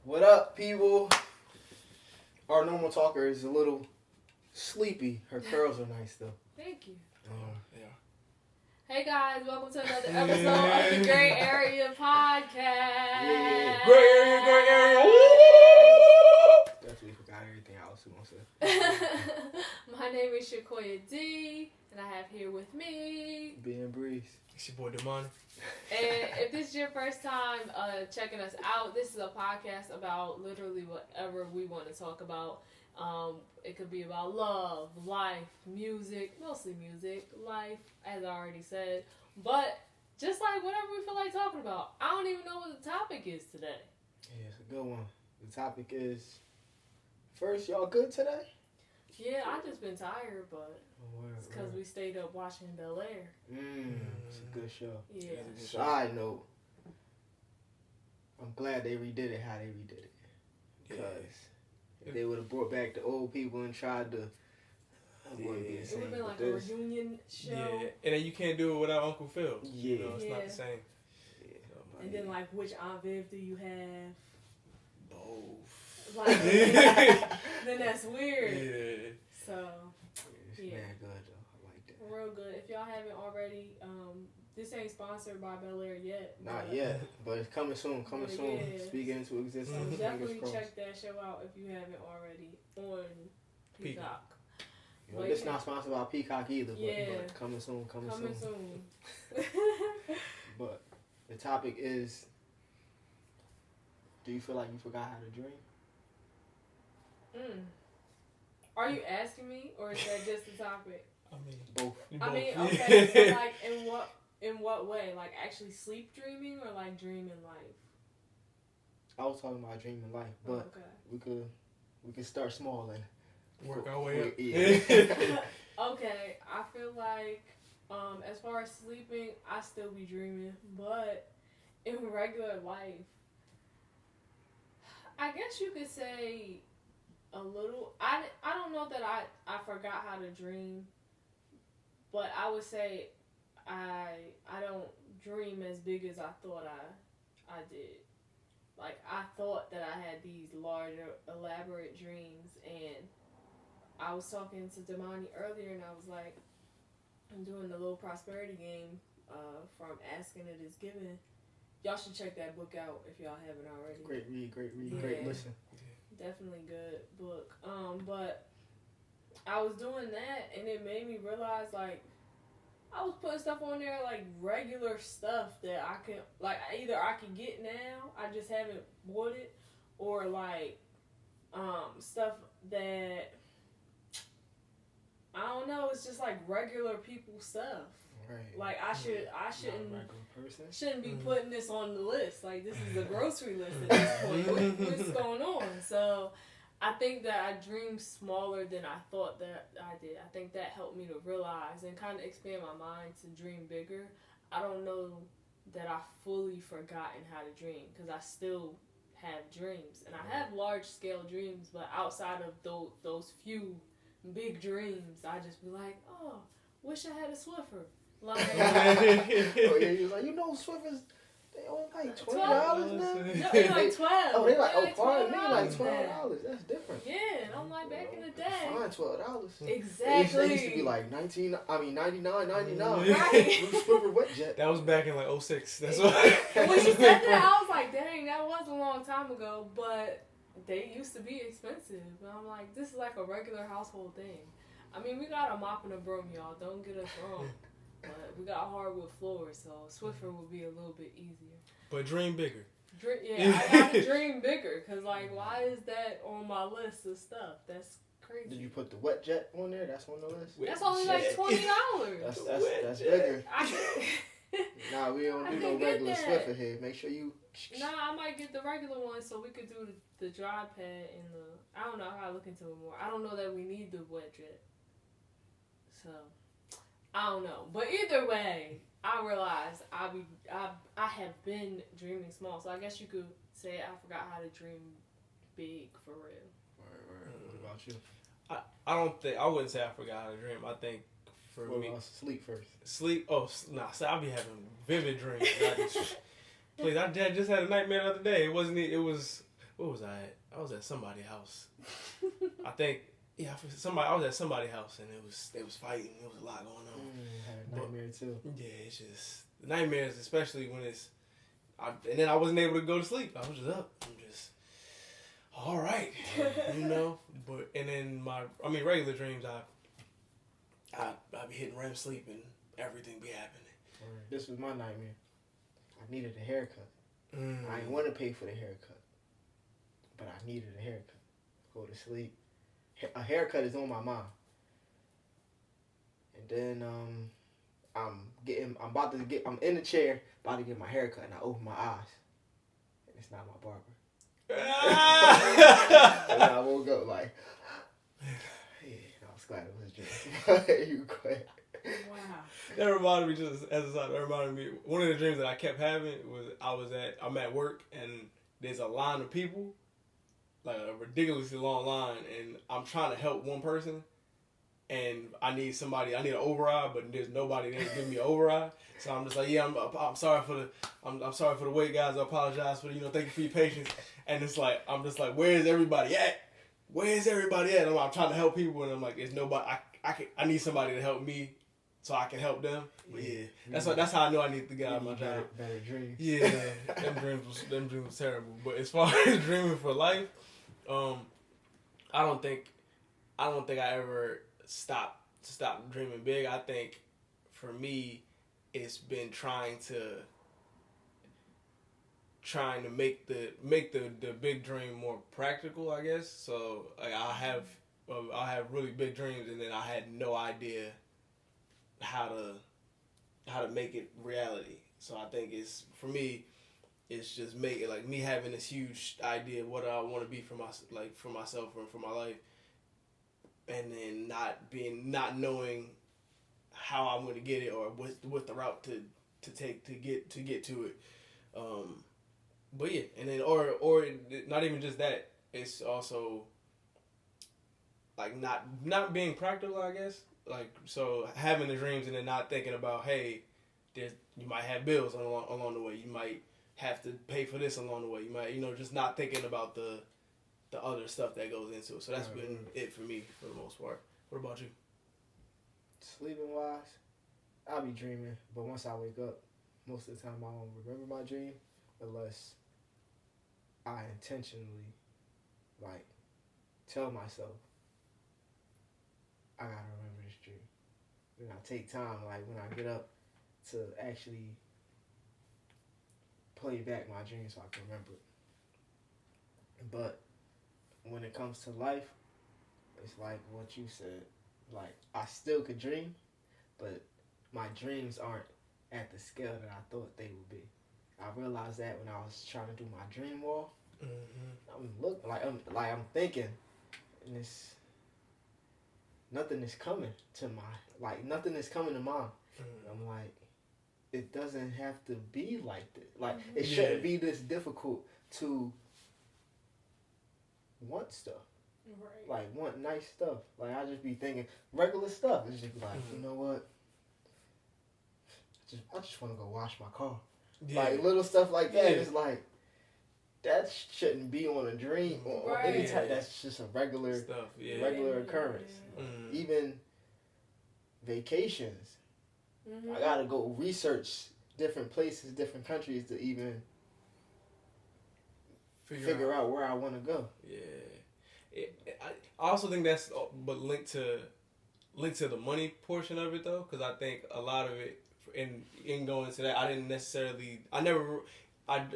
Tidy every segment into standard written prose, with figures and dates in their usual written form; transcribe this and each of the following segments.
What up, people? Our normal talker is a little sleepy. Her curls are nice, though. Thank you. Yeah. Hey guys, welcome to another episode of the Grae Area Podcast. Yeah. Grae Area. Woo! Definitely forgot everything I was going to say. My name is Shakoya D, and I have here with me Ben Breeze. It's your boy Damani. And if this is your first time checking us out, this is a podcast about literally whatever we want to talk about. It could be about love, life, music, mostly music, life, as I already said. But just like whatever we feel like talking about. I don't even know what the topic is today. Yeah, it's a good one. The topic is, first, y'all good today? Yeah, I just been tired, but it's because we stayed up watching Bel Air. It's a good show. Yeah. Side note, I'm glad they redid it how they redid it. Because if they would have brought back the old people and tried to, it wouldn't be the It same. would have been like But a this- reunion show. Yeah, and then you can't do it without Uncle Phil. Yeah. You know, it's not the same. Yeah. And then like, which Aunt Viv do you have? Both. Like, then that's weird. Yeah. So, It's yeah. mad good though. I like that. Real good. If y'all haven't already, this ain't sponsored by Bel Air yet. Not but- yet, but it's coming soon. Coming Yeah, soon. it is. Speaking into So existence. Mhm. definitely Fingers crossed. check that show out if you haven't already on Peacock. You know, it's not sponsored by Peacock either, but, Yeah. but coming soon. Coming Coming soon. soon. But the topic is: do you feel like you forgot how to dream? Are you asking me, or is that just the topic? I mean, Both. I mean, okay, so like, in what way? Like actually sleep dreaming, or like dreaming life? I was talking about dreaming life, but Okay. we could start small and work our way up. Yeah. Okay, I feel like as far as sleeping, I still be dreaming, but in regular life, I guess you could say a little. I don't know that I forgot how to dream, but I would say I don't dream as big as I thought I did. Like, I thought that I had these larger, elaborate dreams, and I was talking to Damani earlier, and I was like, I'm doing the little prosperity game from Asking It Is Given. Y'all should check that book out if y'all haven't already. Great read, Yeah. great listen. Definitely good book. But I was doing that, and it made me realize, like, I was putting stuff on there, like, regular stuff that I can, like, either I can get now, I just haven't bought it, or, like, stuff that, I don't know, it's just, like, regular people stuff. Right. Like, I shouldn't Not a regular person. shouldn't be putting this on the list. Like, this is the grocery list at this point. What's going on? So, I think that I dreamed smaller than I thought that I did. I think that helped me to realize and kind of expand my mind to dream bigger. I don't know that I've fully forgotten how to dream because I still have dreams. And I have large-scale dreams, but outside of those few big dreams, I just be like, oh, wish I had a Swiffer. Like, Oh yeah, he was like, you know, Swiffers, they only like $20 now. no, they like 12. Oh, they like, They're pardon me, like now. $12. That's different. Yeah, and I'm like, back in the day. Fine, $12. Exactly. It used to be like $99.99. Right. Swiffer wet jet. That was back in like 06. That's why. And when you said that, I was like, dang, that was a long time ago, but they used to be expensive. But I'm like, this is like a regular household thing. I mean, we got a mop and a broom, y'all. Don't get us wrong. But we got hardwood floors, so Swiffer would be a little bit easier. But dream bigger. Yeah, I gotta dream bigger, because, like, why is that on my list of stuff? That's crazy. Did you put the wet jet on there? That's on the list. That's only like $20. That's bigger. Nah, we don't I do can no get regular that. Swiffer here. Make sure you. Nah, I might get the regular one so we could do the dry pad and the. I don't know how I look into it more. I don't know that we need the wet jet. So, I don't know. But either way, I realized I have been dreaming small. So I guess you could say I forgot how to dream big for real. Right. What about you? I wouldn't say I forgot how to dream. I think for What me, about sleep first? sleep. Oh, nah. So I'll be having vivid dreams. Please, I just had a nightmare the other day. It wasn't. It was where was I at? I was at somebody's house. I think, yeah, I was at somebody's house and they was fighting. There was a lot going on. Had a nightmare too. Yeah, it's just nightmares, especially when and then I wasn't able to go to sleep. I was just up. I'm just, all right, you know. But and then regular dreams, I be hitting REM sleep and everything be happening. This was my nightmare. I needed a haircut. I didn't want to pay for the haircut, but I needed a haircut. Go to sleep. A haircut is on my mind. And then I'm in the chair, about to get my haircut, and I open my eyes, and it's not my barber. And I woke up like, yeah, I was glad it was a dream. You go ahead. Wow. That reminded me, just as a side, one of the dreams that I kept having was I'm at work and there's a line of people, like a ridiculously long line, and I'm trying to help one person, and I need an override, but there's nobody there to give me an override. So I'm just like, yeah, I'm sorry for the wait, guys. I apologize for thank you for your patience. And it's like, I'm just like, where's everybody at? Where's everybody at? I'm trying to help people, and I'm like, there's nobody. I need somebody to help me, so I can help them. But yeah, that's how I know I need to get out of my job. Better dreams. Yeah, them dreams was terrible. But as far as dreaming for life, I don't think I ever stopped dreaming big. I think for me, it's been trying to make the big dream more practical, I guess. So like I'll have really big dreams, and then I had no idea how to make it reality. So I think for me it's just me having this huge idea of what I want to be for myself or for my life, and then not knowing how I'm going to get it or what the route to take to get to it. But yeah, and then or not even just that. It's also like not being practical, I guess. Like, so having the dreams and then not thinking about, hey, you might have bills along the way. You might have to pay for this along the way. You might, just not thinking about the other stuff that goes into it. So that's been it for me for the most part. What about you? Sleeping wise, I'll be dreaming, but once I wake up, most of the time I don't remember my dream unless I intentionally tell myself I gotta remember this dream. And I take time, when I get up, to actually play back my dream so I can remember it. But when it comes to life, it's like what you said. I still could dream, but my dreams aren't at the scale that I thought they would be. I realized that when I was trying to do my dream wall. I'm thinking, and it's nothing is coming to nothing is coming to mind. I'm like, it doesn't have to be like this. It shouldn't be this difficult to want stuff. Right. Want nice stuff. I just be thinking regular stuff. It's just you know what? I just want to go wash my car. Yeah. Little stuff like that. Yeah. It's that shouldn't be on a dream or any type. That's just a regular stuff. Yeah. Regular occurrence. Yeah. Even vacations. Mm-hmm. I gotta go research different places, different countries to even figure out where I want to go. Yeah. I also think that's linked to the money portion of it though, because I think a lot of it in going into that, I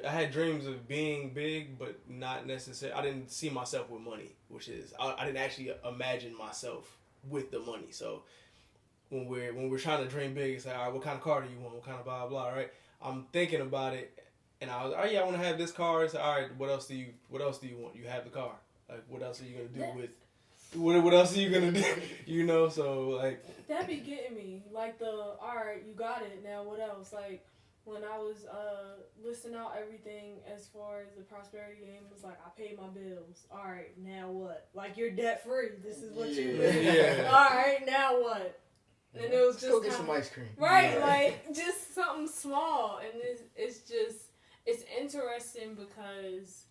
had dreams of being big, but not necessarily. I didn't see myself with money, which is I didn't actually imagine myself with the money. So when we're trying to dream big, it's like, all right, what kind of car do you want? What kind of blah blah, right? I'm thinking about it, and I was, I want to have this car. It's like, all right, what else do you want? You have the car. What else are you gonna do with? What else are you gonna do? So that be getting me. All right, you got it. Now what else? When I was listing out everything as far as the prosperity game, it was I paid my bills. All right, now what? You're debt free. This is what you do. Yeah. All right, now what? And it was just go get some ice cream. Right, yeah. Just something small, and it's interesting because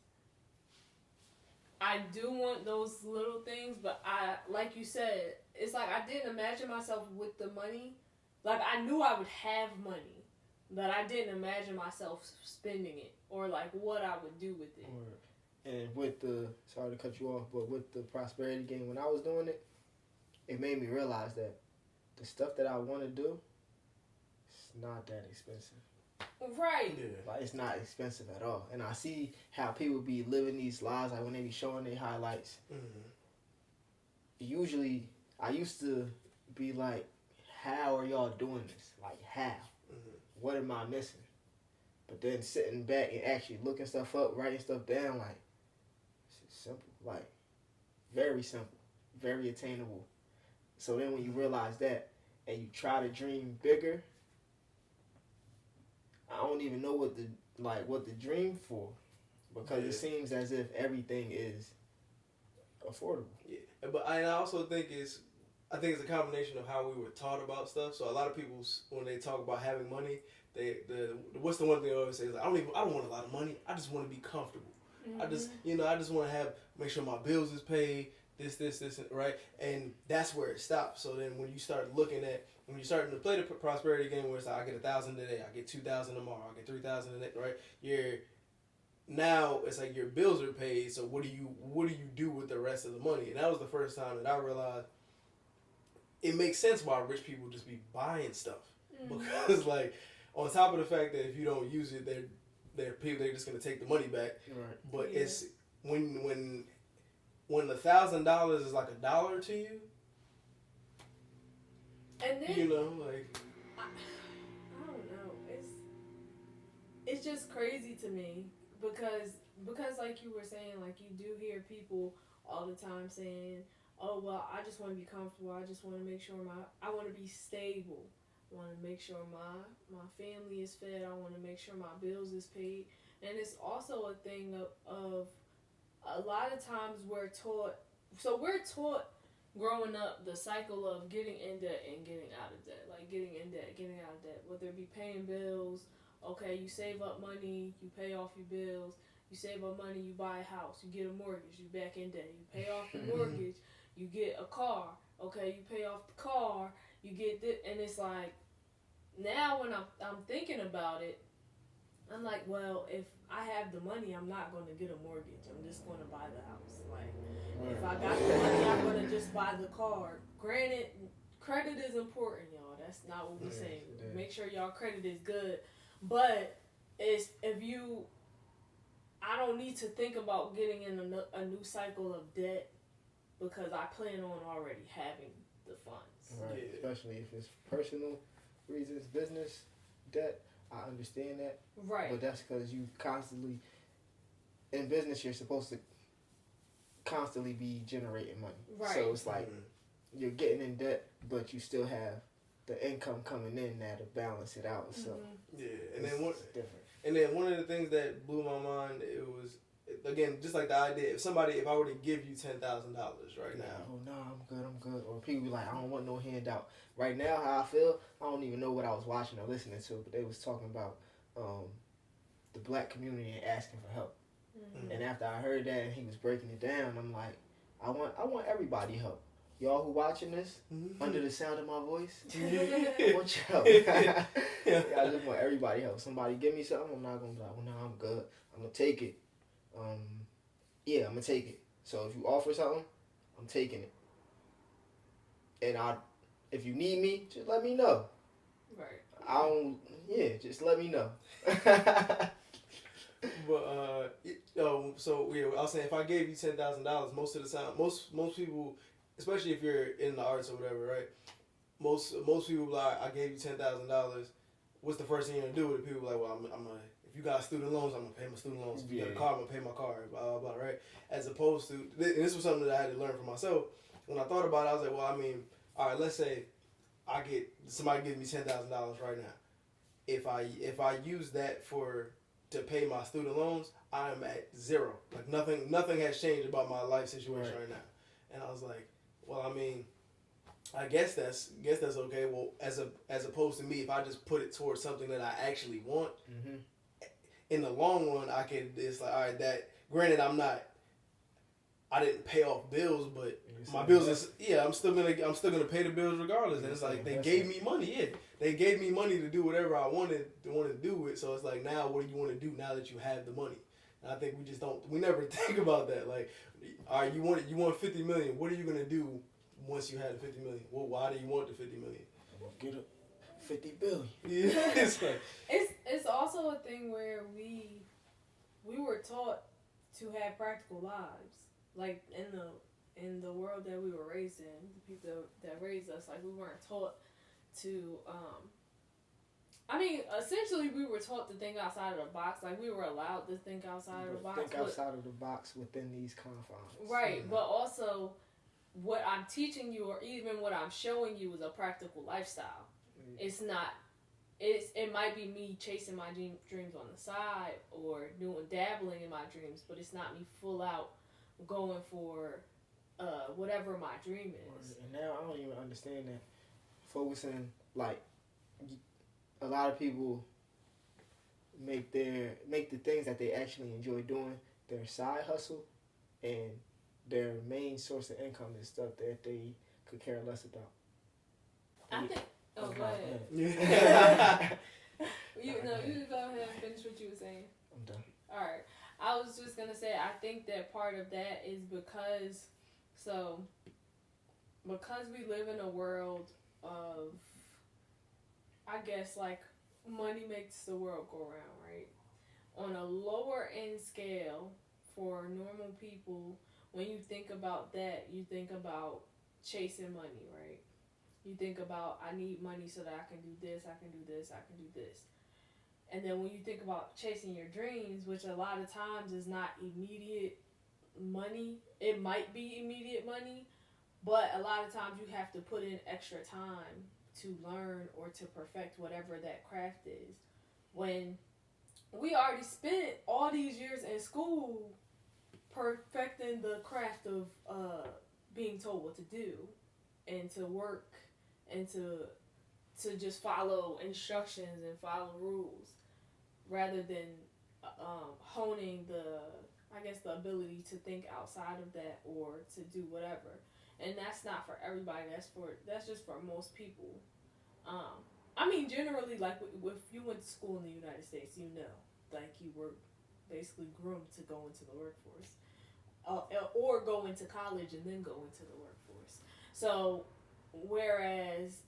I do want those little things, but I, like you said, it's like I didn't imagine myself with the money. Like, I knew I would have money, but I didn't imagine myself spending it or like what I would do with it. And with the, sorry to cut you off, but with the prosperity game, when I was doing it, it made me realize that the stuff that I want to do, it's not that expensive. Right. Yeah. Like, it's not expensive at all. And I see how people be living these lives, like when they be showing their highlights. Mm-hmm. Usually, I used to be like, how are y'all doing this? Like, how? Mm-hmm. What am I missing? But then sitting back and actually looking stuff up, writing stuff down, like, it's simple. Like, very simple. Very attainable. So then when you realize that and you try to dream bigger, I don't even know what the dream for, because it seems as if everything is affordable. Yeah, but I also think it's a combination of how we were taught about stuff. So a lot of people, when they talk about having money, what's the one thing they always say is like, I don't want a lot of money. I just want to be comfortable. Mm-hmm. I just want to make sure my bills is paid. This, right? And that's where it stops. So then when you start to play the prosperity game where it's like, I get 1,000 today, I get 2,000 tomorrow, I get 3,000 today, right? Now it's like your bills are paid. So what do you do with the rest of the money? And that was the first time that I realized it makes sense why rich people just be buying stuff. Mm-hmm. Because like, on top of the fact that if you don't use it, they're just gonna take the money back. Right. But it's when $1,000 is like $1 to you, and then like I don't know. It's just crazy to me because like you were saying, like you do hear people all the time saying, "Oh well, I just want to be comfortable. I just want to make sure I want to be stable. I want to make sure my family is fed. I want to make sure my bills is paid." And it's also a thing of a lot of times we're taught growing up the cycle of getting in debt and getting out of debt. Like getting in debt, getting out of debt. Whether it be paying bills, okay, you save up money, you pay off your bills, you save up money, you buy a house, you get a mortgage, you back in debt, you pay off the mortgage, you get a car, okay, you pay off the car, you get this, and it's like, now when I'm thinking about it, I'm like, well, if I have the money, I'm not going to get a mortgage. I'm just going to buy the house. Like, if I got the money, I'm going to just buy the car. Granted, credit is important, y'all. That's not what we're saying. Make sure y'all credit is good. But I don't need to think about getting in a new cycle of debt because I plan on already having the funds. Right. Yeah. Especially if it's personal reasons, business, debt. I understand that. Right. But that's because you constantly, in business, you're supposed to constantly be generating money. Right. So it's like you're getting in debt, but you still have the income coming in that'll balance it out. So yeah, and it's different. And then one of the things that blew my mind, it was, again, just like the idea, if I were to give you $10,000 right now. Oh, no, I'm good. Or people be like, I don't want no handout. Right now, how I feel, I don't even know what I was watching or listening to, but they was talking about the black community and asking for help. Mm-hmm. And after I heard that and he was breaking it down, I'm like, I want everybody help. Y'all who watching this, under the sound of my voice, I want your help. I just want everybody help. Somebody give me something, I'm not going to be like, well, no, I'm good. I'm going to take it. I'm going to take it. So if you offer something, I'm taking it. And if you need me, just let me know. Right. Just let me know. But, so yeah, I was saying, if I gave you $10,000, most of the time, most people, especially if you're in the arts or whatever, right? Most people like, I gave you $10,000. What's the first thing you're gonna do with it? People are like, well, I'm gonna, if you got student loans, I'm gonna pay my student loans. If you got a car, I'm gonna pay my car. Blah blah blah. Right? As opposed to, and this was something that I had to learn for myself. When I thought about it, I was like, well, I mean, all right, let's say somebody gives me $10,000 right now. If I use that to pay my student loans, I'm at zero. Like nothing has changed about my life situation right now. And I was like, well, I mean, I guess that's okay. Well, as opposed to me, if I just put it towards something that I actually want, in the long run, it's like, all right, that granted, I'm I didn't pay off bills, but It's my an bills investment. is I'm still gonna pay the bills regardless. And it's It's an like they investment. gave me money, they gave me money to do whatever I wanted to do with. So it's like, now what do you want to do now that you have the money? And I think we never think about that. Like, all right, you want 50 million. What are you gonna do once you had the 50 million? Well, why do you want the 50 million? Get up 50 billion. Yeah, it's like It's also a thing where we were taught to have practical lives, like in the world that we were raised in, the people that raised us, like we weren't taught to. I mean, essentially, we were taught to think outside of the box. Like we were allowed to think outside of the box. Think outside of the box within these confines. Right, Yeah. but also what I'm teaching you, or even what I'm showing you, is a practical lifestyle. It's not. It might be me chasing my dreams on the side or dabbling in my dreams, but it's not me full out going for whatever my dream is. And now I don't even understand that. Focusing, like, a lot of people make the things that they actually enjoy doing their side hustle, and their main source of income is stuff that they could care less about. I think. Oh, go ahead. yeah. You can go ahead and finish what you were saying. I'm done. All right. I was just gonna say, I think that part of that is because we live in a world of, I guess, like, money makes the world go round, right? On a lower end scale, for normal people, when you think about that, you think about chasing money, right? You think about, I need money so that I can do this, I can do this, I can do this. And then when you think about chasing your dreams, which a lot of times is not immediate money, it might be immediate money, but a lot of times you have to put in extra time to learn or to perfect whatever that craft is. When we already spent all these years in school perfecting the craft of being told what to do and to work and to just follow instructions and follow rules, rather than honing the ability to think outside of that or to do whatever. And that's not for everybody. That's just for most people. I mean, generally, like, if you went to school in the United States, like, you were basically groomed to go into the workforce, or go into college and then go into the workforce. So, whereas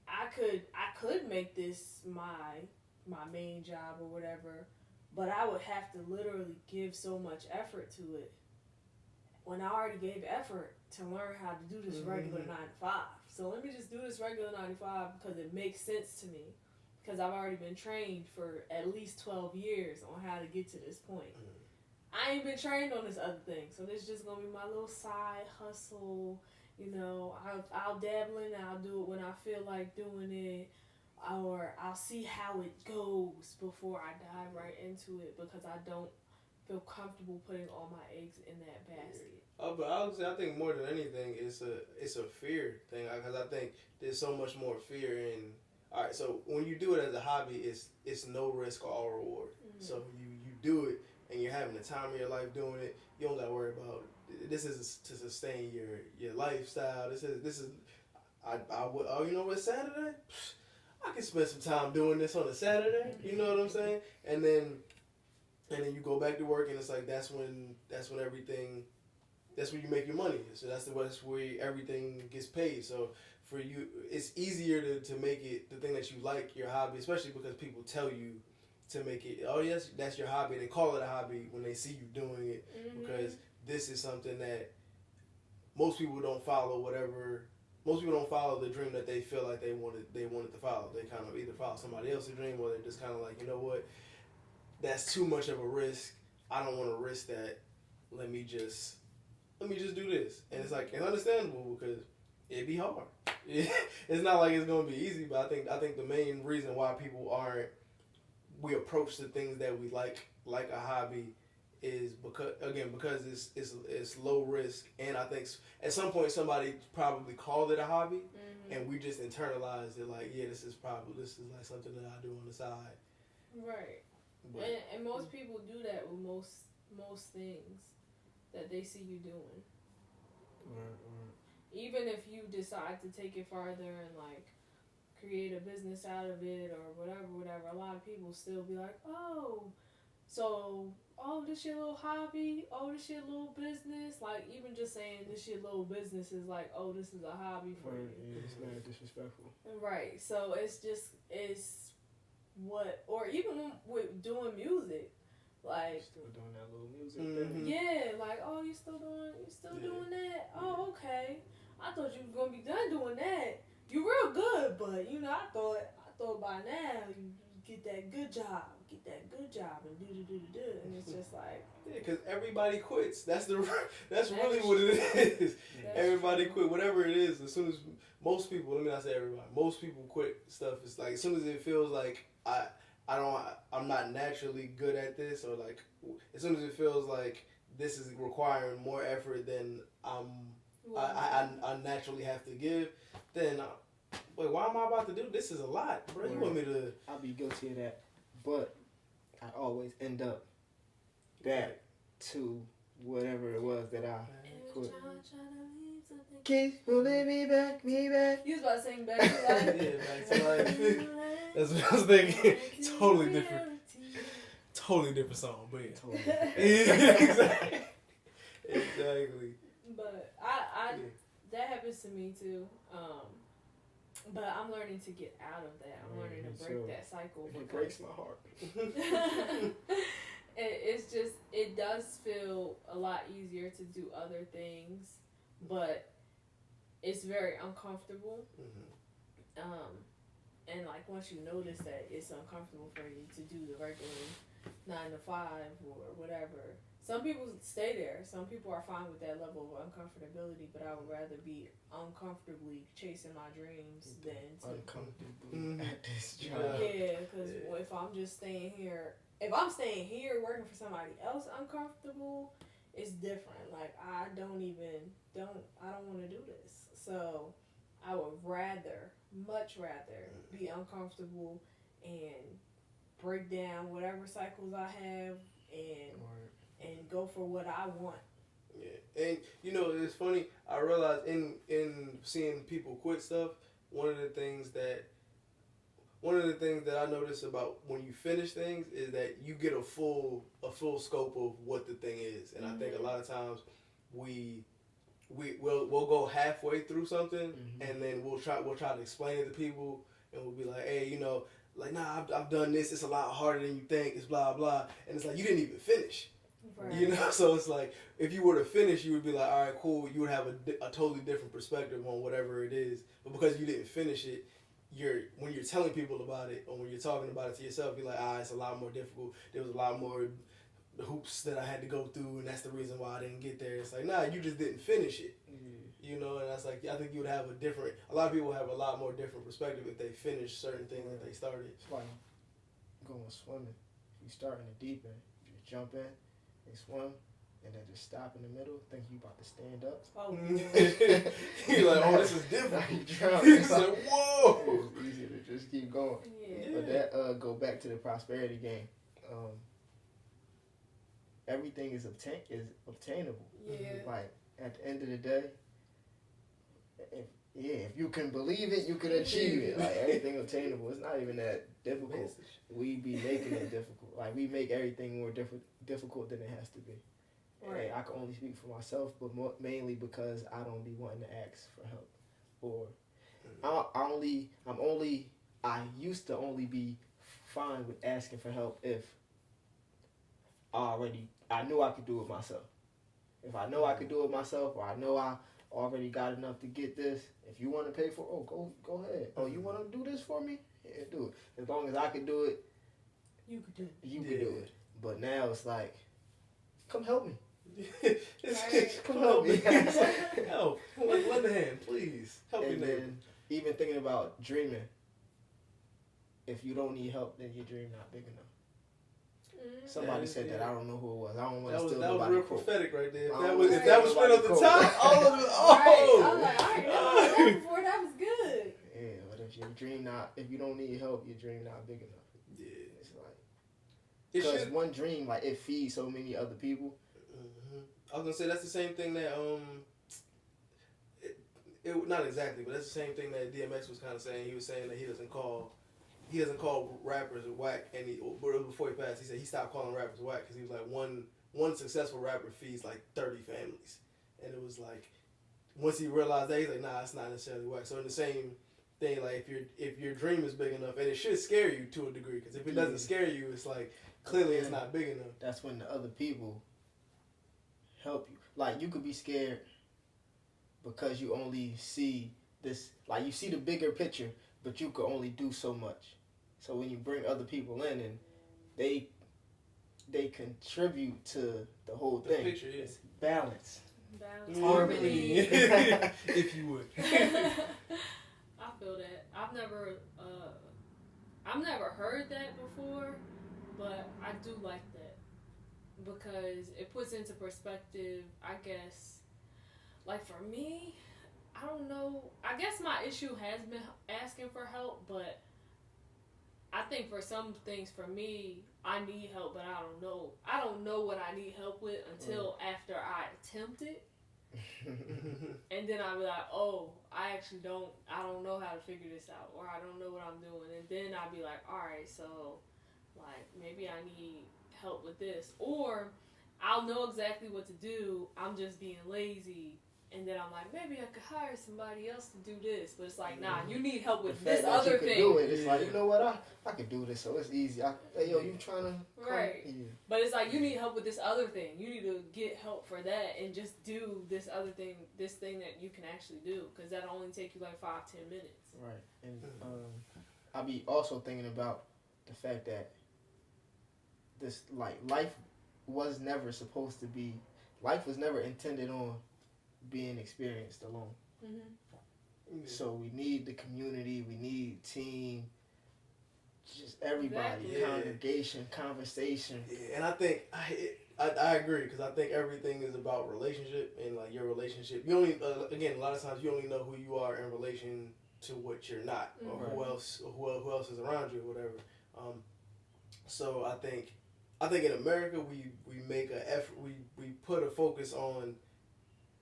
I could make this my main job or whatever, but I would have to literally give so much effort to it when I already gave effort to learn how to do this regular 9 to 5. So let me just do this regular 9 to 5 because it makes sense to me, because I've already been trained for at least 12 years on how to get to this point. I ain't been trained on this other thing, so this is just gonna be my little side hustle. I'll dabble in it. I'll do it when I feel like doing it, or I'll see how it goes before I dive right into it, because I don't feel comfortable putting all my eggs in that basket. But I think more than anything, it's a fear thing, because I think there's so much more fear in. All right, so when you do it as a hobby, it's no risk, all reward. Mm-hmm. So you do it, and you're having the time of your life doing it. You don't got to worry about. This is to sustain your lifestyle. This is. You know what, Saturday? I can spend some time doing this on a Saturday. You know what I'm saying? And then you go back to work, and it's like that's when everything. That's where you make your money. So that's where everything gets paid. So for you, it's easier to make it the thing that you like, your hobby, especially because people tell you to make it. Oh yes, that's your hobby. They call it a hobby when they see you doing it, because this is something that most people don't follow. Most people don't follow the dream that they feel like they wanted to follow. They kind of either follow somebody else's dream, or they're just kind of like, you know what, that's too much of a risk. I don't want to risk that. Let me just do this. And it's like, it's understandable because it'd be hard. It's not like it's gonna be easy, but I think the main reason why we approach the things that we like a hobby is because it's low risk, and I think at some point somebody probably called it a hobby, and we just internalized it like, yeah, this is like something that I do on the side. Right. And most people do that with most things that they see you doing. Right. Even if you decide to take it farther and like create a business out of it or whatever, a lot of people still be like, oh, so, oh, this your little hobby, oh, this your little business. Like, even just saying this your little business is like, oh, this is a hobby for you. Yeah, it's not disrespectful. Right, so it's what, or even with doing music, like, Still doing that little music Mhm. thing. yeah, like, oh, you still doing that? Oh, okay. I thought you was gonna be done doing that. You real good, but you know, I thought by now you get that good job and do, and it's just like, Yeah, because everybody quits. That's really That's what it is. that's Everybody true. quit, whatever it is. As soon as most people, let me not say everybody, most people quit stuff. It's like as soon as it feels like I'm not naturally good at this, or like as soon as it feels like this is requiring more effort than I naturally have to give, then wait, why am I about to do this? Is a lot, bro. You want me to? I'll be guilty of that, but I always end up back to whatever it was that I quit. Keep pulling me back. You was about to sing Back to Life. Yeah, Back to Life. That's what I was thinking. Totally different song, but yeah. Totally. Exactly. But I that happens to me too. But I'm learning to get out of that. I'm learning to break that cycle. It breaks my heart. It's just, it does feel a lot easier to do other things, but it's very uncomfortable. And like once you notice that it's uncomfortable for you to do the regular 9 to 5 or whatever, some people stay there. Some people are fine with that level of uncomfortability, but I would rather be uncomfortably chasing my dreams than to Uncomfortably at this job. yeah, because if I'm just staying here, if I'm staying here working for somebody else uncomfortable, it's different. Like I don't want to do this. So I would much rather be uncomfortable and break down whatever cycles I have and go for what I want. Yeah, and you know it's funny. I realized in seeing people quit stuff, one of the things that I notice about when you finish things is that you get a full scope of what the thing is, and I think a lot of times we'll go halfway through something, and then we'll try to explain it to people, and we'll be like, hey, you know, like nah, I've done this. It's a lot harder than you think. It's blah blah, and it's like you didn't even finish. Right. You know, so it's like if you were to finish, you would be like, all right, cool. You would have a totally different perspective on whatever it is. But because you didn't finish it, when you're telling people about it, or when you're talking about it to yourself, you're like, it's a lot more difficult. There was a lot more hoops that I had to go through, and that's the reason why I didn't get there. It's like, nah, you just didn't finish it. You know, and that's like, I think you would have a lot of people have a lot more different perspective if they finish certain things that they started. It's like going swimming. You start in the deep end, you just jump in, and swim, and then just stop in the middle, think you about to stand up. Oh, You're like, oh, this is different. You drown. It's like, whoa. It's easier to just keep going. yeah. But that go back to the prosperity game. Everything is obtainable. Yeah. Like at the end of the day, if you can believe it, you can achieve it. Like everything obtainable. It's not even that difficult. We be making it difficult. Like we make everything more difficult than it has to be. Right. And I can only speak for myself, but mainly because I don't be wanting to ask for help, or I used to only be fine with asking for help if I knew I could do it myself. If I know I could do it myself, or I know I already got enough to get this, if you want to pay for it, go ahead. Oh, you want to do this for me? Yeah, do it. As long as I can do it, You could do it. you can do it. But now it's like, come help me. Come help me. Help. Lend a hand, please. Help me. And then even thinking about dreaming, if you don't need help, then your dream not big enough. Somebody said that. I don't know who it was. I don't want to steal that was nobody's real quote. prophetic right there. If If that was straight off the top, all of it. Right. I was Oh. like, I already know that before. That was good. Yeah, but if you don't need help, your dream not big enough. Yeah. It's like It because should. one dream, like it feeds so many other people. I was gonna say that's the same thing that it not exactly, but that's the same thing that DMX was kind of saying. He was saying that he doesn't call rappers whack, and before he passed, he said he stopped calling rappers whack because he was like one successful rapper feeds like 30 families, and it was like once he realized that, he's like, nah, it's not necessarily whack. So in the same thing, like if your dream is big enough, and it should scare you to a degree, because if it doesn't scare you, it's like clearly it's not big enough. That's when the other people help you. Like you could be scared because you only see this, like you see the bigger picture, but you could only do so much. So when you bring other people in and they contribute to the whole thing, Picture, yeah. it's balance. Harmony. If you would. I feel that. I've never heard that before, but I do like that because it puts into perspective, I guess. Like for me, I don't know. I guess my issue has been asking for help, but I think for some things for me, I need help, but I don't know. I don't know what I need help with until after I attempt it. And then I'll be like, oh, I don't know how to figure this out, or I don't know what I'm doing. And then I'll be like, all right, so like maybe I need help with this, or I'll know exactly what to do. I'm just being lazy. And then I'm like, maybe I could hire somebody else to do this. But it's like, nah, you need help with this other thing. Do it. It's like, you know what? I could do this, so it's easy. Hey, yo, you trying to... Right. Yeah. But it's like, you need help with this other thing. You need to get help for that and just do this other thing, this thing that you can actually do. Because that'll only take you like 5-10 minutes. Right. And I'll be also thinking about the fact that this, like, life was never supposed to be... Life was never intended on being experienced alone. Mm-hmm. So we need the community, we need team, just everybody, Exactly. congregation, conversation. Yeah, and I think I agree, because I think everything is about relationship and like your relationship. You only again, a lot of times you only know who you are in relation to what you're not, or who else is around you, or whatever. So I think in America we make an effort, we put a focus on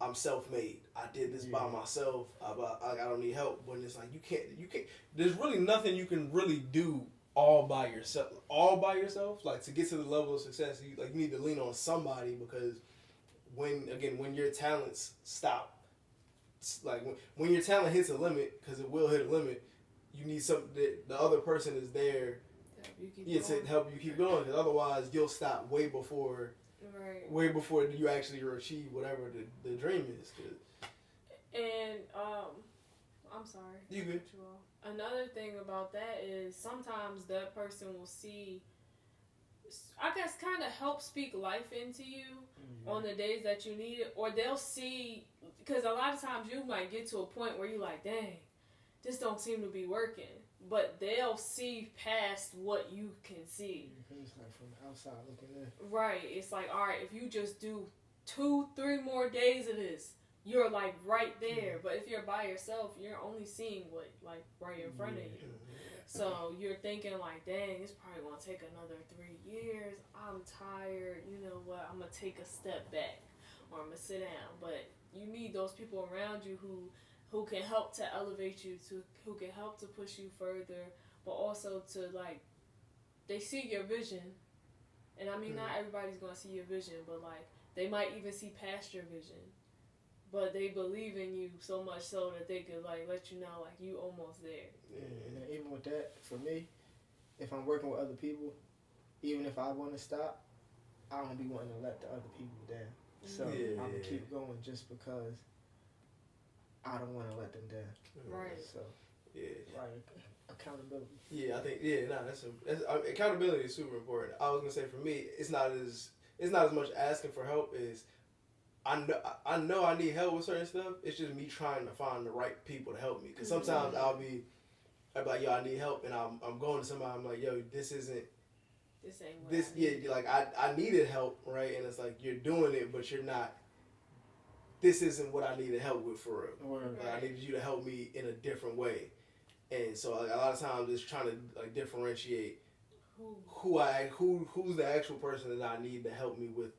I'm self-made. I did this by myself. I don't need help. When it's like you can't. There's really nothing you can really do all by yourself. Like to get to the level of success, you need to lean on somebody, because when your talents stop, like when your talent hits a limit, because it will hit a limit, you need something that the other person is there. To help you keep going. Because otherwise, you'll stop way before. Right. Way before you actually achieve whatever the dream is. And I'm sorry. You good? Another thing about that is sometimes that person will see, I guess, kind of help speak life into you on the days that you need it, or they'll see, because a lot of times you might get to a point where you're like, dang, this don't seem to be working. But they'll see past what you can see. It's like from the outside looking in. Right. It's like, all right, if you just do 2-3 more days of this, you're like right there. But if you're by yourself, you're only seeing what like right in front of you. So you're thinking like, dang, it's probably gonna take another 3 years. I'm tired. You know what? I'm gonna take a step back, or I'm gonna sit down. But you need those people around you who can help to elevate you, who can help to push you further, but also to like, they see your vision. And I mean, not everybody's going to see your vision, but like, they might even see past your vision. But they believe in you so much so that they could like let you know like you almost there. Yeah, and even with that, for me, if I'm working with other people, even if I want to stop, I don't be wanting to let the other people down. So I'm going to keep going just because I don't want to let them down. Right. So, right, accountability. Yeah, I think that's accountability is super important. I was gonna say for me, it's not as much asking for help as I know I need help with certain stuff. It's just me trying to find the right people to help me. Because sometimes I'll be like, yo, I need help, and I'm going to somebody. I'm like, yo, this isn't. This ain't what this. I need. Yeah, like I needed help, right? And it's like you're doing it, but you're not. This isn't what I needed help with for real. Like, I needed you to help me in a different way. And so like, a lot of times it's trying to like differentiate who's the actual person that I need to help me with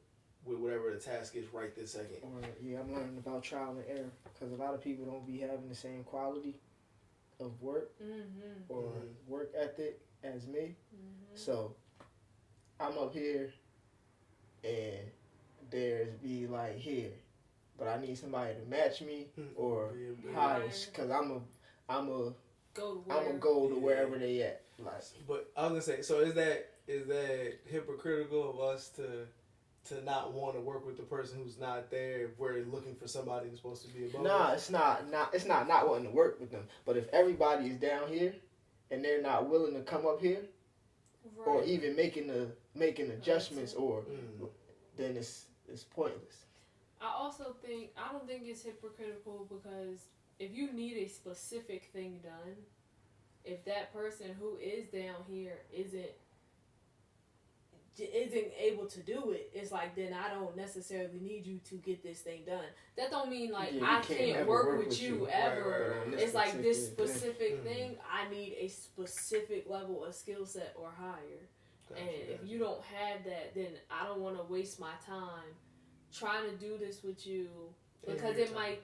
with whatever the task is right this second. Or, yeah, I'm learning about trial and error because a lot of people don't be having the same quality of work or work ethic as me. So I'm up here and there's be like here, but I need somebody to match me or hire because I'm a go to wherever they at. Like, but I was gonna say, so is that hypocritical of us to not want to work with the person who's not there if we're looking for somebody who's supposed to be above? Nah, it's not wanting to work with them. But if everybody is down here and they're not willing to come up here, or even making adjustments, or then it's pointless. I don't think it's hypocritical because if you need a specific thing done, if that person who is down here isn't able to do it, it's like, then I don't necessarily need you to get this thing done. That don't mean like I can't work with you ever. Right. It's like this specific thing, I need a specific level of skill set or higher. And if you don't have that, then I don't want to waste my time trying to do this with you because it might,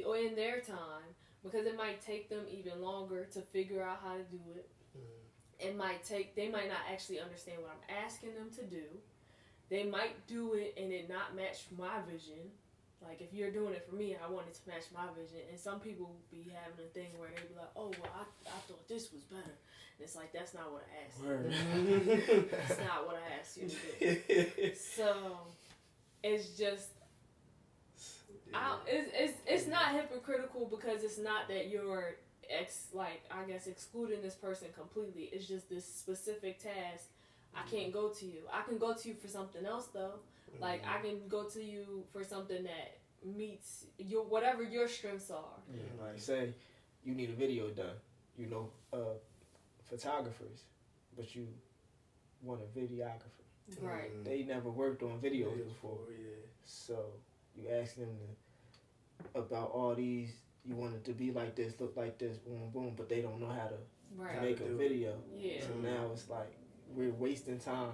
or in their time, because it might take them even longer to figure out how to do it. They might not actually understand what I'm asking them to do. They might do it and it not match my vision. Like, if you're doing it for me, I want it to match my vision. And some people be having a thing where they be like, oh, well, I thought this was better. And it's like, that's not what I asked you. That's not what I asked you to do. So, it's just, it's not hypocritical because it's not that you're, excluding this person completely. It's just this specific task. I can't go to you. I can go to you for something else, though. Like, I can go to you for something that meets whatever your strengths are. Yeah, like, say you need a video done. You know, photographers, but you want a videographer. Right. They never worked on videos before. So you ask them about all these. You want it to be like this, look like this, boom, boom, but they don't know how to make a video. Yeah. So now it's like we're wasting time.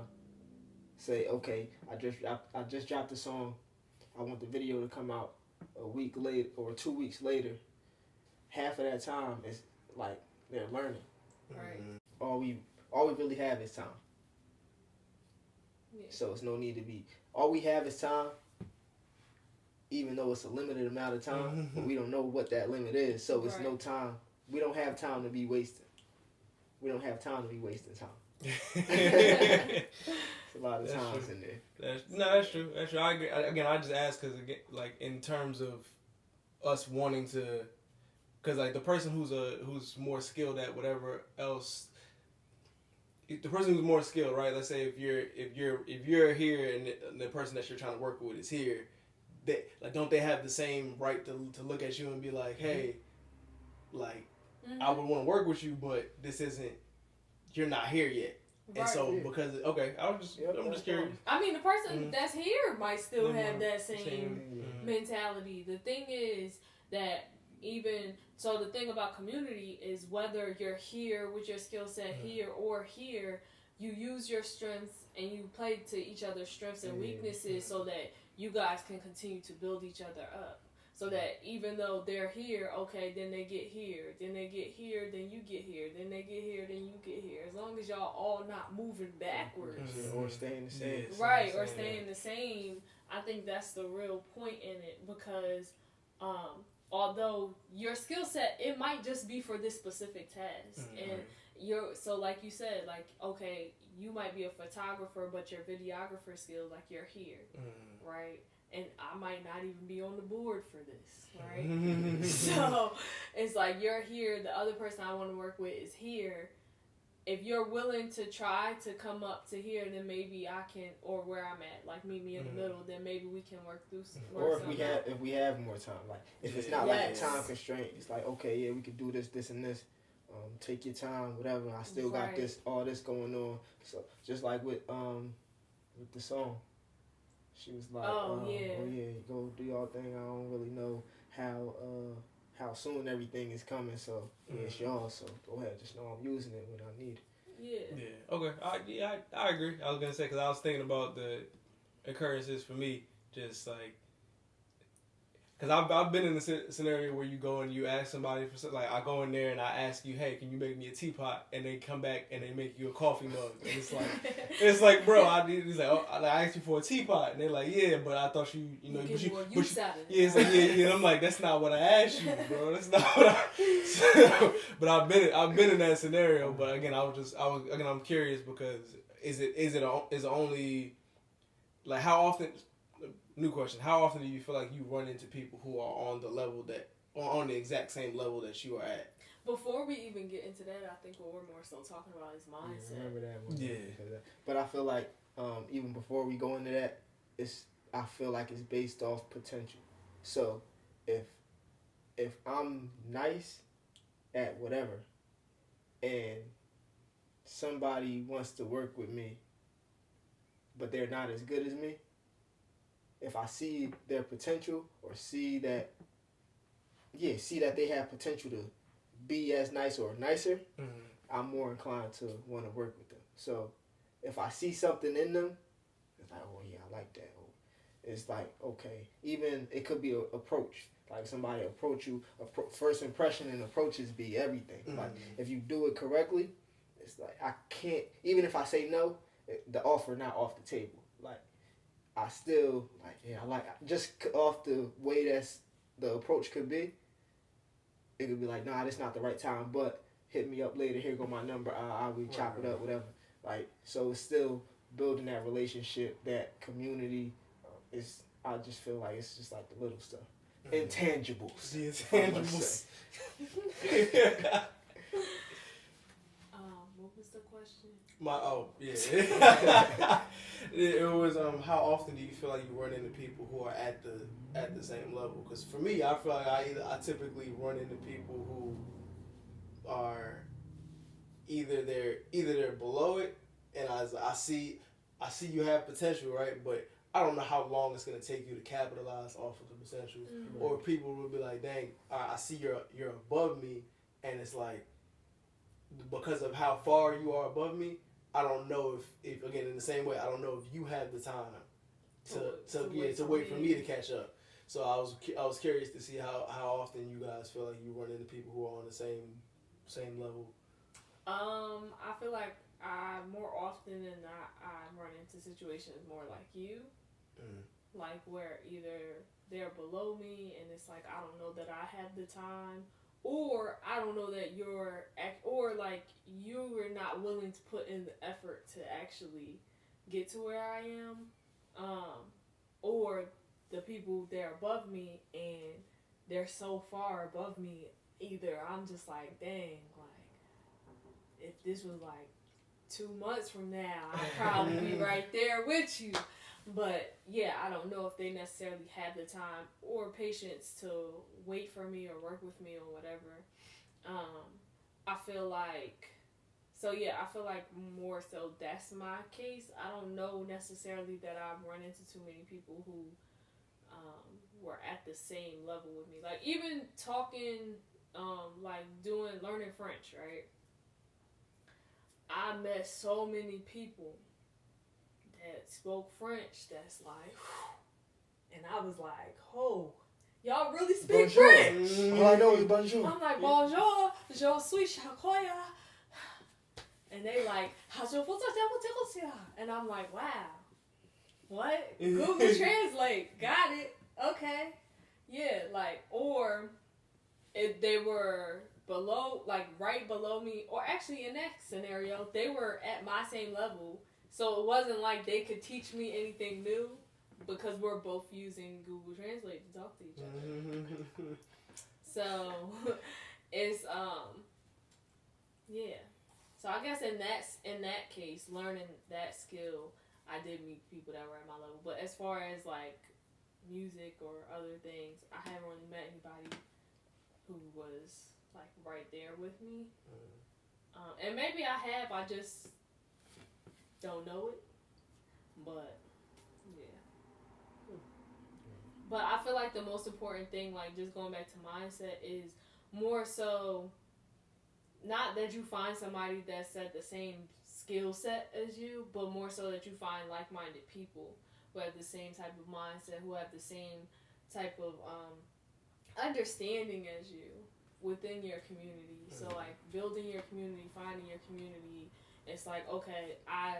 Say, okay, I just dropped a song. I want the video to come out a week later or 2 weeks later. Half of that time is like they're learning. Right. All we really have is time. Yeah. So it's no need to be. All we have is time. Even though it's a limited amount of time, but we don't know what that limit is. So it's no time. We don't have time to be wasting. We don't have time to be wasting time. It's a lot of times in there. That's true. That's true. I agree. Again, I just ask because, like, in terms of us wanting to, because like the person who's more skilled at whatever else, the person who's more skilled, right? Let's say if you're here and the person that you're trying to work with is here. Don't they have the same right to look at you and be like, hey, like, I would want to work with you, but this isn't, you're not here yet. Right. And so, because, I'm just curious. I mean, the person that's here might still have that same mentality. The thing is that the thing about community is whether you're here with your skill set here or here, you use your strengths and you play to each other's strengths and weaknesses so that you guys can continue to build each other up. So that even though they're here, okay, then they get here, then they get here, then you get here, then they get here, then you get here. As long as y'all all not moving backwards. Or staying the same. Right, or staying the same. I think that's the real point in it because although your skill set, it might just be for this specific task. And so like you said, like, okay, you might be a photographer, but your videographer skills, like, you're here, right? And I might not even be on the board for this, right? So it's like you're here, the other person I want to work with is here. If you're willing to try to come up to here, then maybe I can, or where I'm at, like meet me in the middle, then maybe we can work through some. Or if we have more time, like if it's not like a time constraint, it's like, okay, yeah, we could do this and this. Take your time, whatever. I still got all this going on. So just like with the song, she was like, go do your thing. I don't really know how soon everything is coming. So it's y'all. So go ahead, just know I'm using it when I need it. Yeah. Yeah. Okay. I agree. I was gonna say because I was thinking about occurrences for me, just like, because I've been in a scenario where you go and you ask somebody for something. Like, I go in there and I ask you, hey, can you make me a teapot? And they come back and they make you a coffee mug. And it's like, bro, it's like, oh, I asked you for a teapot. And they're like, yeah, but I thought you know, yeah, it's like, yeah. And I'm like, that's not what I asked you, bro. That's not what I. So, but I've been in that scenario. But again, I'm curious because is it only, like, how often? New question. How often do you feel like you run into people who are on the level on the exact same level that you are at? Before we even get into that, I think what we're more so talking about is mindset. Yeah, remember that one. Yeah. But I feel like even before we go into that, I feel like it's based off potential. So if I'm nice at whatever and somebody wants to work with me, but they're not as good as me, if I see their potential or see that they have potential to be as nice or nicer, I'm more inclined to want to work with them. So if I see something in them, it's like, oh yeah, I like that. It's like, okay, even it could be an approach. Like somebody approach you, first impression and approaches be everything. Like if you do it correctly, it's like I can't, even if I say no, the offer not off the table. Like I still like, yeah, I like, just off the way that's the approach could be, it could be like, nah, this not the right time, but hit me up later, here go my number, we chop it up, whatever. Like, so it's still building that relationship, that community is, I just feel like it's just like the little stuff. Intangibles. The intangibles. What was the question? It was how often do you feel like you run into people who are at the same level? Because for me, I feel like I typically run into people who are either they're below it, and I see you have potential, right? But I don't know how long it's gonna take you to capitalize off of the potential. Mm-hmm. Or people will be like, dang, I see you're above me, and it's like, because of how far you are above me, I don't know if again, in the same way, I don't know if you have the time to wait for me to catch up. So I was curious to see how often you guys feel like you run into people who are on the same level. I feel like more often than not, I run into situations more like you, like where either they're below me and it's like I don't know that I have the time, or I don't know that or like you are not willing to put in the effort to actually get to where I am, or the people they're above me and they're so far above me. Either I'm just like, dang, like if this was like 2 months from now, I'd probably be right there with you. But yeah, I don't know if they necessarily have the time or patience to wait for me or work with me or whatever. I feel like more so that's my case. I don't know necessarily that I've run into too many people who were at the same level with me. Like even talking, like learning French, right? I met so many people that spoke French that's like, whew, and I was like, oh, y'all really speak bonjour. French? All I know is bonjour. I'm like, bonjour, je suis Shakoya. And they like, and I'm like, wow, what? Google Translate, got it, okay. Yeah, like, or if they were below, like right below me, or actually in that scenario, they were at my same level. So it wasn't like they could teach me anything new because we're both using Google Translate to talk to each other. So it's yeah. So I guess in that case, learning that skill, I did meet people that were at my level. But as far as like music or other things, I haven't really met anybody who was like right there with me. And maybe I have, I just don't know it. But yeah. But I feel like the most important thing, like just going back to mindset, is more so not that you find somebody that's at the same skill set as you, but more so that you find like-minded people. who have the same type of mindset, who have the same type of understanding as you within your community. So like building your community, finding your community. It's like, okay, I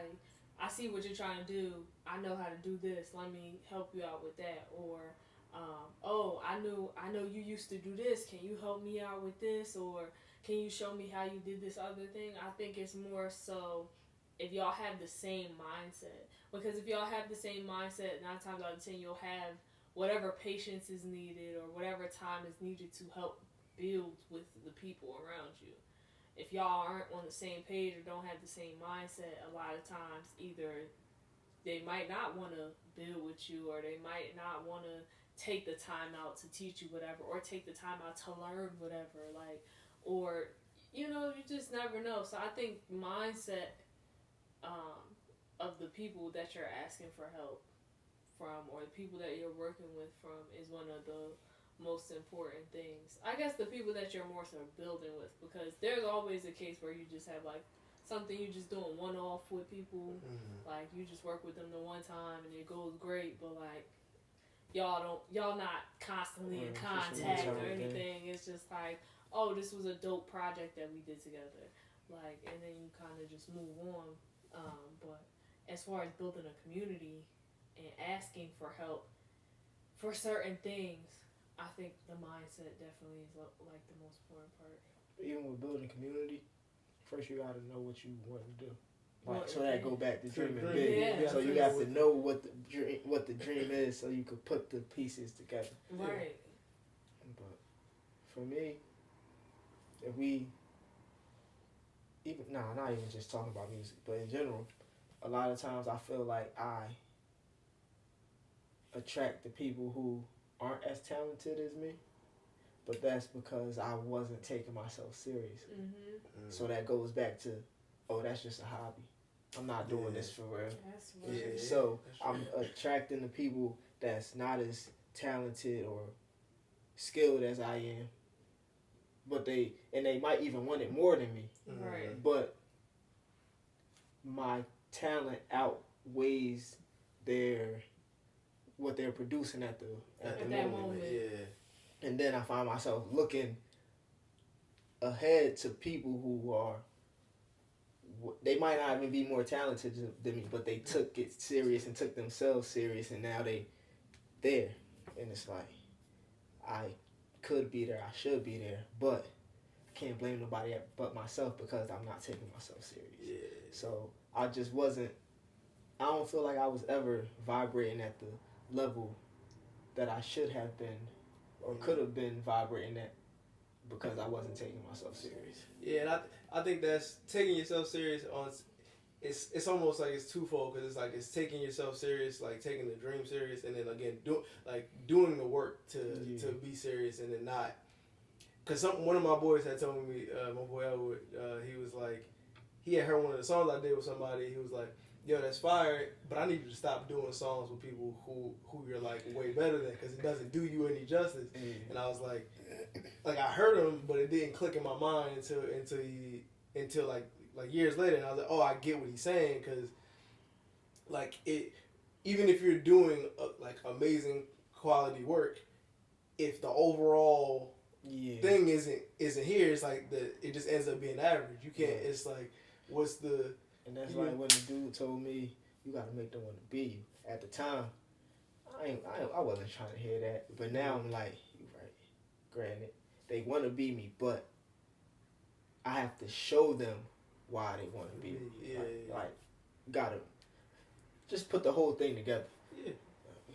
see what you're trying to do. I know how to do this. Let me help you out with that. Or oh, I know you used to do this. Can you help me out with this? Or can you show me how you did this other thing? I think it's more so if y'all have the same mindset. Because if y'all have the same mindset, 9 times out of 10, you'll have whatever patience is needed or whatever time is needed to help build with the people around you. If y'all aren't on the same page or don't have the same mindset, a lot of times either they might not want to build with you, or they might not want to take the time out to teach you whatever, or take the time out to learn whatever, like, or you just never know. So I think mindset of the people that you're asking for help from, or the people that you're working with from, is one of the most important things. I guess the people that you're more so building with, because there's always a case where you just have like something you just doing one off with people, like you just work with them the one time and it goes great, but like y'all not constantly in contact or anything. It's just like, oh, this was a dope project that we did together, like, and then you kind of just move on. But as far as building a community and asking for help for certain things, I think the mindset definitely is like the most important part. Even with building community, first you gotta know what you want to do. Like, so that go back to dreaming big. Yeah. So you have to know what the dream is, so you could put the pieces together. Right. But for me, if we not even just talking about music, but in general, a lot of times I feel like I attract the people who aren't as talented as me, but that's because I wasn't taking myself serious. So that goes back to, oh, that's just a hobby. I'm not doing this for real. That's right. So I'm attracting the people that's not as talented or skilled as I am, but they might even want it more than me. Right. But my talent outweighs what they're producing at the moment. Yeah. And then I find myself looking ahead to people who are, they might not even be more talented than me, but they took it serious and took themselves serious, and now they there. And it's like, I could be there, I should be there, but I can't blame nobody but myself because I'm not taking myself serious. Yeah. So I don't feel like I was ever vibrating at the level that I should have been or could have been vibrating at, because I wasn't taking myself serious. Yeah, and I think that's taking yourself serious on. It's almost like it's twofold, because it's taking yourself serious, like taking the dream serious, and then again doing the work to be serious, and then not. Because one of my boys had told me, my boy Elwood, he was like, he had heard one of the songs I did with somebody. He was like, yo, that's fire, but I need you to stop doing songs with people who you're like way better than, because it doesn't do you any justice. And I was like I heard him, but it didn't click in my mind until like years later. And I was like, oh, I get what he's saying, because like it, even if you're doing like amazing quality work, if the overall thing isn't here, it's like it just ends up being average. You can't. It's like, what's the. And that's like when the dude told me, you got to make them want to be you. At the time, I wasn't trying to hear that. But now I'm like, you right. Granted, they want to be me, but I have to show them why they want to be me. Yeah. Like, gotta just put the whole thing together.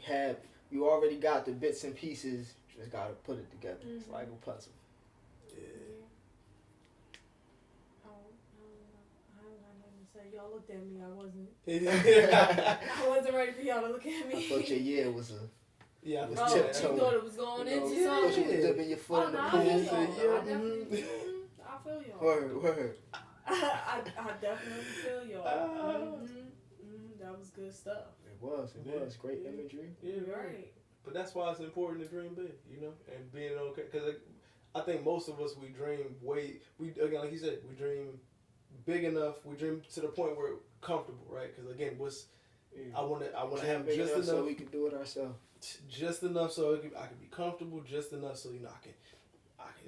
Yeah. You already got the bits and pieces, just got to put it together. Mm-hmm. It's like a puzzle. Y'all looked at me. I wasn't ready for y'all to look at me. I thought your year was you thought it was going into something. You was dipping your foot in the pool. I feel y'all. Word. I definitely feel y'all. That was good stuff. It was great imagery. Yeah, right. But that's why it's important to dream big, and being okay. Because I think most of us, we dream again, like you said, we dream big enough. We dream to the point where we're comfortable, right? Because again, I want to Dream have big just enough enough, so we can do it ourselves. just enough so I can be comfortable, just enough so I can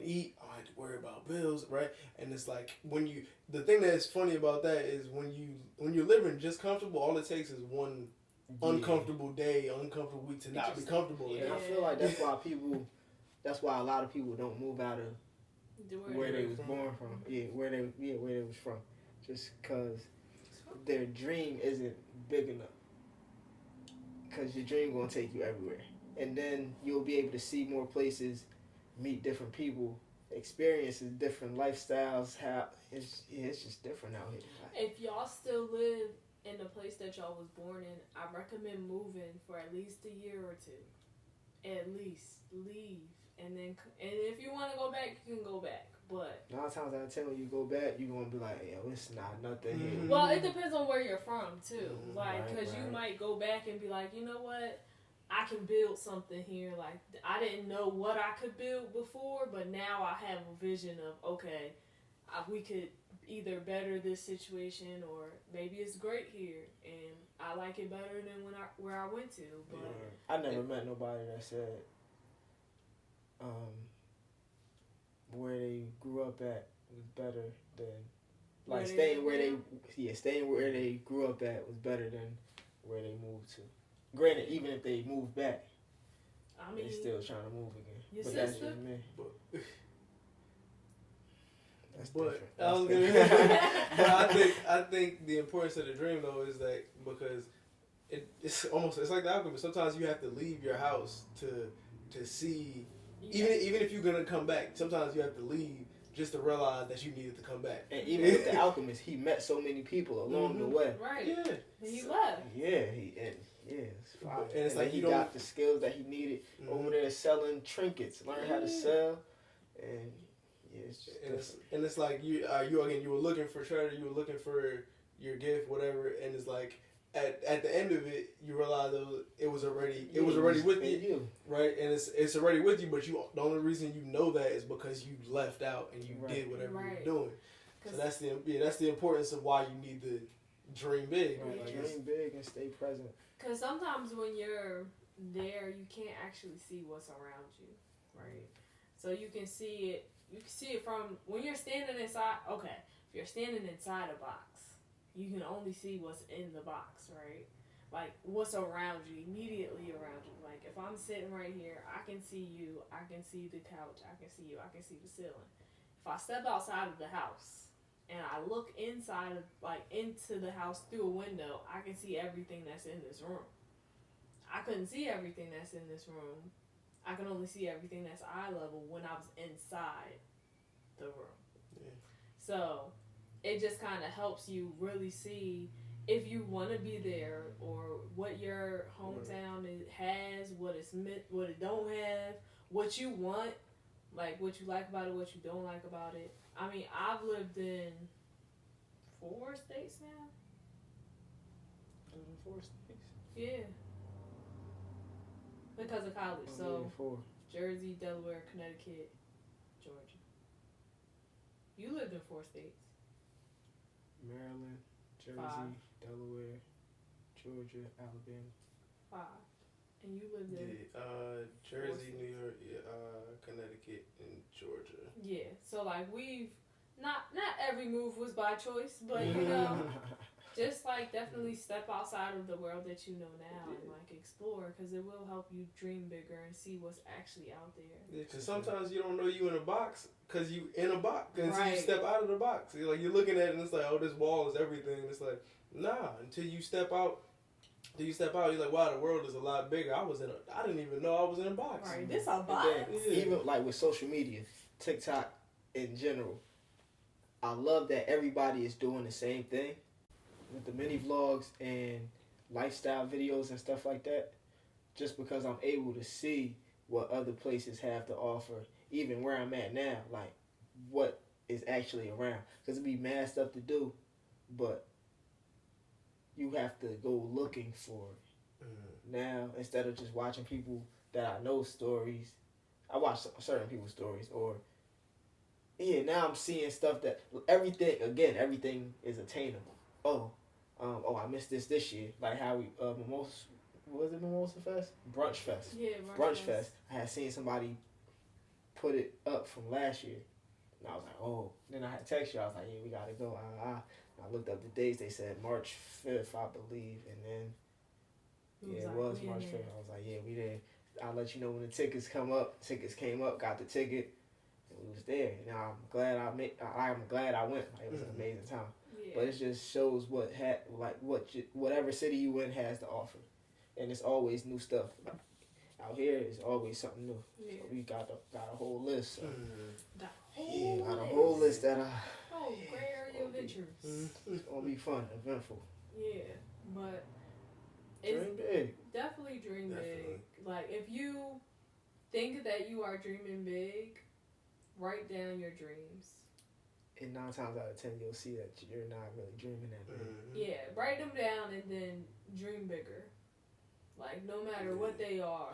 eat. I don't have to worry about bills, right? And it's like the thing that's funny about that is when you're living just comfortable, all it takes is one uncomfortable day, uncomfortable week to not be comfortable. And I feel like that's why a lot of people don't move out of where they was born from. Yeah, where they was from, just because their dream isn't big enough. Because your dream gonna take you everywhere, and then you'll be able to see more places, meet different people, experiences different lifestyles. How it's just different out here. If y'all still live in the place that y'all was born in, I recommend moving for at least a year or two. At least leave, and if you want to go back, you can go back. But 9 times out of 10, when you go back, you're gonna be like, yo, it's not nothing here. well, it depends on where you're from too. Like, Right, because you might go back and be like, you know what, I can build something here. Like, I didn't know what I could build before, but now I have a vision of, okay, we could either better this situation, or maybe it's great here and I like it better than where I went to. But I never met nobody that said where they grew up at was better than staying where they grew up at was better than where they moved to. Granted, even if they moved back, I mean, they still trying to move again. Your But sister? that's just me. That's But different. I think the importance of the dream though is that because it's like the alchemist. Sometimes you have to leave your house to see. Even if you're gonna come back, sometimes you have to leave just to realize that you needed to come back. And even with the alchemist, he met so many people along the way. Right. Yeah. And he left. It's fine. And it's like he got the skills that he needed over there selling trinkets, learn how to sell, and it's just it's like you were looking for treasure, you were looking for your gift, whatever, and it's like at the end of it, you realize it was already with you, right? And it's already with you, but the only reason you know that is because you left out and you did whatever you were doing. So that's the importance of why you need to dream big. Right? Like, dream big and stay present. Because sometimes when you're there, you can't actually see what's around you, right? So you can see it. You can see it from when you're standing inside. Okay, if you're standing inside a box, you can only see what's in the box, right? Like, what's around you, immediately around you. Like, if I'm sitting right here, I can see you, I can see the couch, I can see you, I can see the ceiling. If I step outside of the house and I look inside of, into the house through a window, I can see everything that's in this room. I couldn't see everything that's in this room. I can only see everything that's eye level when I was inside the room. Yeah. So it just kind of helps you really see if you want to be there, or what your hometown has, what it don't have, what you want, like what you like about it, what you don't like about it. I mean, I've lived in 4 states now. 4 states? Yeah. Because of college. So, Jersey, Delaware, Connecticut, Georgia. You lived in 4 states. Maryland, Jersey, 5. Delaware, Georgia, Alabama. 5. And you lived in Jersey, New York, Connecticut, and Georgia. Yeah. So we've not every move was by choice, but you know, just definitely step outside of the world that you know now and explore, because it will help you dream bigger and see what's actually out there. Yeah, because sometimes you don't know you in a box because you in a box until Right. you step out of the box. You're looking at it and it's like, oh, this wall is everything. And it's like, nah. Until you step out, you're like, wow, the world is a lot bigger. I didn't even know I was in a box. Right, this a box. Even with social media, TikTok in general, I love that everybody is doing the same thing with the mini vlogs and lifestyle videos and stuff like that. Just because I'm able to see what other places have to offer, even where I'm at now, what is actually around. Because it'd be mad stuff to do, but you have to go looking for it. Now, instead of just watching people that I know stories, I watch certain people's stories, now I'm seeing stuff that everything is attainable. Oh, I missed this year. Like how we Mimosa, was it Mimosa Fest? Brunch Fest. Yeah, Brunch Fest. I had seen somebody put it up from last year. And I was like, oh. Then I had text you. I was like, yeah, we gotta go. I looked up the dates. They said March 5th, I believe. And then, it was March 5th. I was like, yeah, we there. I'll let you know when the tickets come up. Tickets came up, got the ticket, and we was there. Now I'm glad I went. Like, it was an amazing time. Yeah. But it just shows whatever city you in has to offer. And it's always new stuff. Like, out here, it's always something new. Yeah. So we got a whole list. So. Got a whole list that Grae Area Adventures. It's gonna be fun, eventful. Yeah, but Dream big. Definitely dream big. Like, if you think that you are dreaming big, write down your dreams. And 9 times out of 10, you'll see that you're not really dreaming that big. Yeah, write them down and then dream bigger. Like, no matter what they are.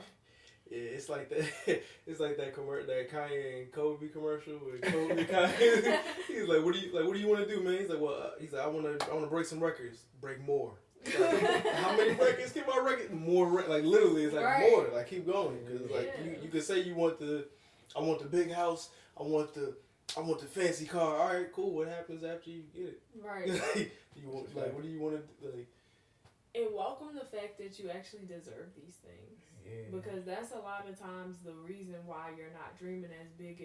Yeah, it's like that. It's like that that Kanye and Kobe commercial with Kobe and Kanye. He's like, "What do you want to do, man?" He's like, "Well, I want to break some records, break more." Like, how many records? Keep my record more. Like literally, it's like more. Like keep going because like you could say you want I want the big house. I want the fancy car. All right, cool. What happens after you get it? Right. You want what do you want to like? And welcome the fact that you actually deserve these things. Yeah. Because that's a lot of times the reason why you're not dreaming as big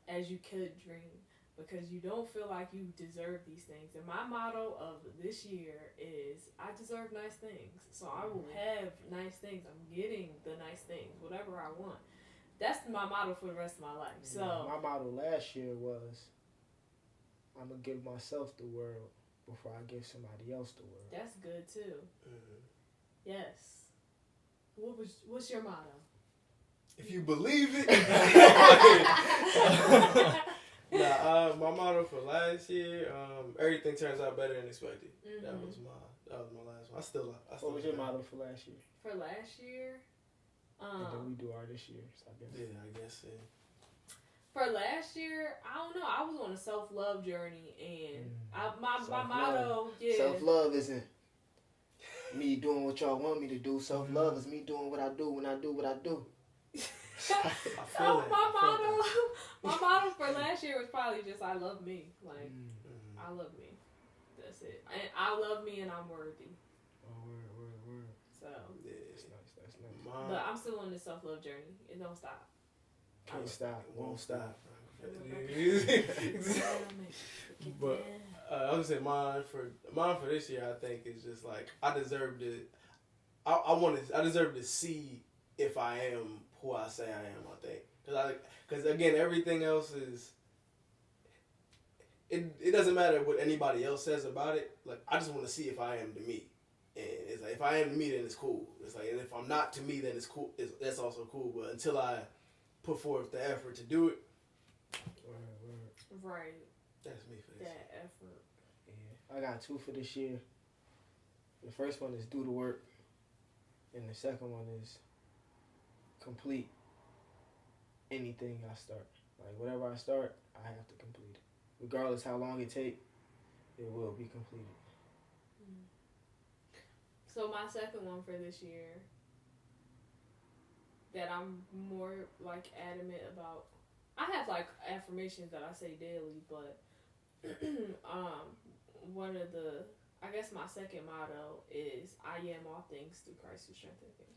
as you could dream. Because you don't feel like you deserve these things. And my motto of this year is, I deserve nice things. So I will have nice things. I'm getting the nice things, whatever I want. That's my motto for the rest of my life. So my motto last year was, I'm going to give myself the world before I give somebody else the world. That's good too. Yes. What's your motto? If you believe it. My motto for last year, everything turns out better than expected. Mm-hmm. That was my last one. I still what was your motto for last year? For last year, and then we do our this year. So I guess. Yeah. For last year, I don't know. I was on a self-love journey, and my motto, self-love isn't me doing what y'all want me to do. Self-love is me doing what I do when I do what I do. My motto for last year was probably just I love me. Like, I love me. That's it. And I love me and I'm worthy. Oh, word. So. Yeah, that's nice. But I'm still on this self-love journey. It don't stop. Can't stop. Won't stop. But I was gonna say mine for this year. I think is just like I deserve to. I deserve to see if I am who I say I am. I think because again everything else is. It doesn't matter what anybody else says about it. Like I just want to see if I am to me, and it's like if I am to me, then it's cool. It's like and if I'm not to me, then it's cool. That's also cool. But until I put forth the effort to do it. Word. Right. That's me for this. That effort. Yeah, I got 2 for this year. The first one is do the work, and the second one is complete anything I start. Like whatever I start, I have to complete it, regardless how long it take. It will be completed. So my second one for this year that I'm more like adamant about. I have like affirmations that I say daily, but one of the, I guess my second motto is I am all things through Christ who strengthens me.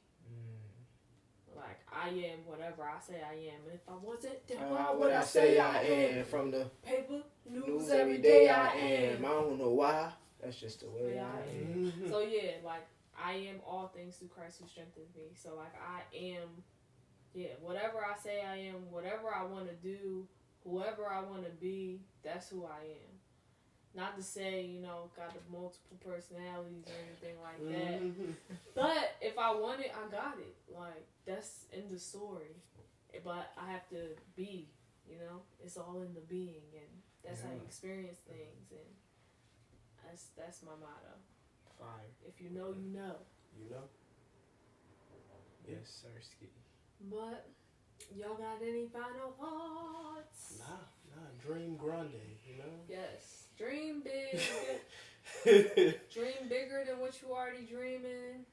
Like I am whatever I say I am, and if I wasn't, then why would I say I am? From the paper news every day I am. I don't know why. That's just the way I am. So yeah, like I am all things through Christ who strengthens me. So like I am. Yeah, whatever I say I am, whatever I want to do, whoever I want to be, that's who I am. Not to say, got the multiple personalities or anything like that. But if I want it, I got it. Like, that's in the story. But I have to be, it's all in the being. And that's how you experience things. And that's my motto. Fire. If you know, you know. You know? Yes, sir, Ski. But y'all got any final thoughts? Nah, dream grande, Yes, dream big. Dream bigger than what you already dreaming.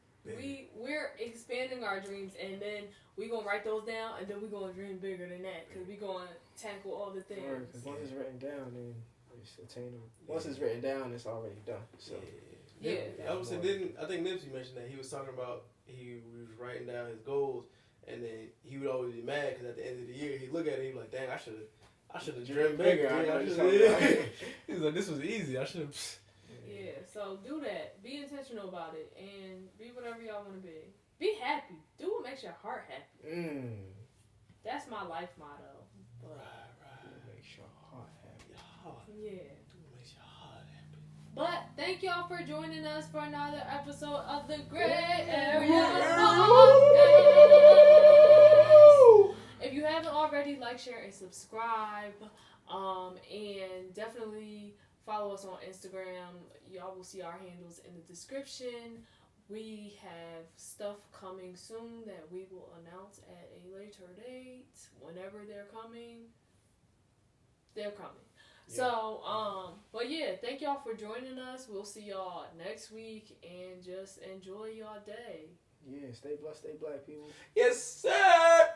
We're expanding our dreams, and then we gonna write those down, and then we gonna dream bigger than that, because we gonna tackle all the things. Because once it's written down, then it's attainable. Once it's written down, it's already done. So I was saying, I think Nipsey mentioned that he was talking about he was writing down his goals, and then he would always be mad because at the end of the year he look at it, he was like, dang, I should have dreamed bigger. He's like, this was easy. I should have. Yeah, so do that. Be intentional about it, and be whatever y'all want to be. Be happy. Do what makes your heart happy. That's my life motto. But Right. It makes your heart happy. Yeah. Do what makes your heart happy. But thank y'all for joining us for another episode of the Grae Area Podcast. If you haven't already, like, share, and subscribe. And definitely follow us on Instagram. Y'all will see our handles in the description. We have stuff coming soon that we will announce at a later date. Whenever they're coming, they're coming. Yeah. So, but yeah, thank y'all for joining us. We'll see y'all next week, and just enjoy your day. Yeah, stay blessed, stay black, people. Yes, sir.